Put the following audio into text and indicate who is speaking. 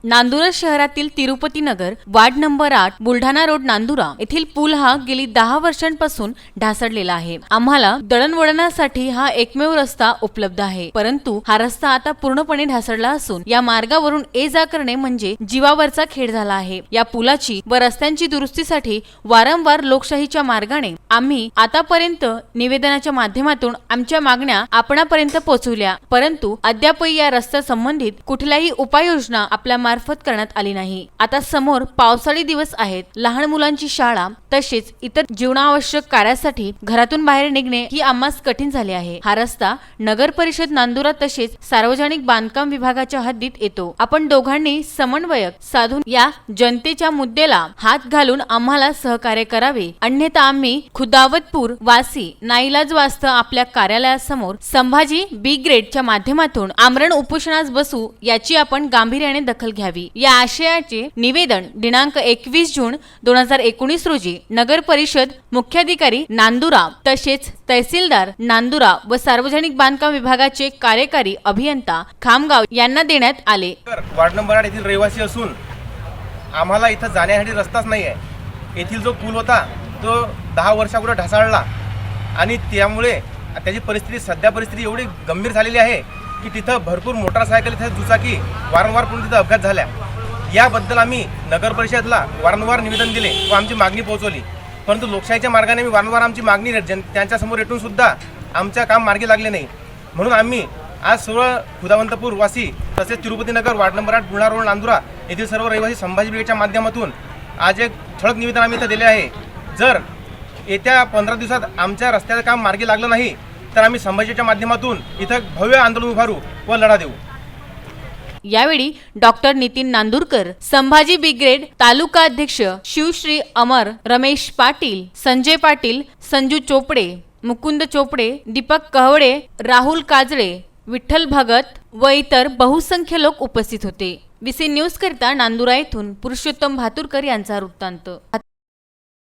Speaker 1: नांदुरा शहरातील Tirupati Nagar ward number 8 Buldhana road Nandura येथील पूल हा गेली 10 वर्षांपासून ढासळलेला आहे। आम्हाला दळणवळणासाठी हा एकमेव रस्ता उपलब्ध आहे, परंतु हा रस्ता आता पूर्णपणे ढासळला असून या मार्गावरून ये जा करणे म्हणजे जीवावरचा खेळ झाला आहे। या पुलाची व रस्त्यांची दुरुस्तीसाठी वारंवार लोकशाहीच्या मार्गाने आम्ही आतापर्यंत निवेदनाच्या माध्यमातून आमच्या मागण्या आपणापर्यंत पोहोचवल्या, परंतु अद्यापही या रस्त्या संबंधित कुठल्याही उपाययोजना आपल्या मार्फत करण्यात आली नाही। आता समोर पावसाळी दिवस आहेत, लहान मुलांची शाळा तसेच इतर जीवनावश्यक कार्यासाठी घरातून बाहेर निघणे ही आम्हास कठीण झाले आहे। हा रस्ता नगर परिषद नांदुरा तसेच सार्वजनिक बांधकाम विभागाच्या हद्दीत येतो। आपण दोघांनी समन्वयक साधून या जनतेच्या मुद्द्याला हात घालून आम्हाला सहकार्य करावे, अन्यथा आम्ही खुदावतपूर वासी नाईलाज वास्तव आपल्या कार्यालयासमोर संभाजी बी ग्रेडच्या माध्यमातून आमरण उपोषणास बसू याची आपण गांभीर्याने दखल घ्यावी। या आशयाचे निवेदन दिनांक 21 जून 2019 रोजी नगर परिषद मुख्याधिकारी नांदुरा तसेच तहसीलदार नांदुरा व सार्वजनिक बांधकाम विभागाचे कार्यकारी अभियंता खामगाव यांना देण्यात आले।
Speaker 2: वार्ड नंबर 8 येथील रहिवासी असून आम्हाला इथं जाण्यासाठी रस्ताच नाही आहे। येथील जो पूल होता तो 10 वर्षापूर्वी ढासळला आणि त्यामुळे त्याची परिस्थिती एवढी गंभीर झालेली आहे की तिथं भरपूर मोटारसायकल इथं दुचाकी वारंवार पुढे तिथं अपघात झाल्या। याबद्दल आम्ही नगर परिषदला वारंवार निवेदन दिले व आमची मागणी पोहोचवली, परंतु लोकशाहीच्या मार्गाने मी वारंवार आमची मागणी त्यांच्या समोर रेटून सुद्धा आमच्या काम मार्गी लागले नाही। म्हणून आम्ही आज सर्व खुदावंतपूर वासी तसेच Tirupati Nagar ward number 8 Buldhana road Nandura येथील सर्व रहिवासी संभाजी ब्रिगेडच्या माध्यमातून आज एक ठळक निवेदन आम्ही इथं दिले आहे। जर येत्या 15 दिवसात आमच्या रस्त्याचं काम मार्गी लागलं नाही तर आम्ही संभाजीच्या माध्यमातून इथं भव्य आंदोलन उभारू व लढा देऊ।
Speaker 1: यावेळी डॉक्टर नितीन नांदुरकर, संभाजी ब्रिगेड तालुका अध्यक्ष शिवश्री अमर, रमेश पाटील, संजय पाटील, संजू चोपडे, मुकुंद चोपडे, दीपक कहवडे, राहुल काजळे, विठ्ठल भगत व इतर बहुसंख्य लोक उपस्थित होते। VC न्यूज करता नांदुरा येथून पुरुषोत्तम भातुरकर यांचा वृत्तांत।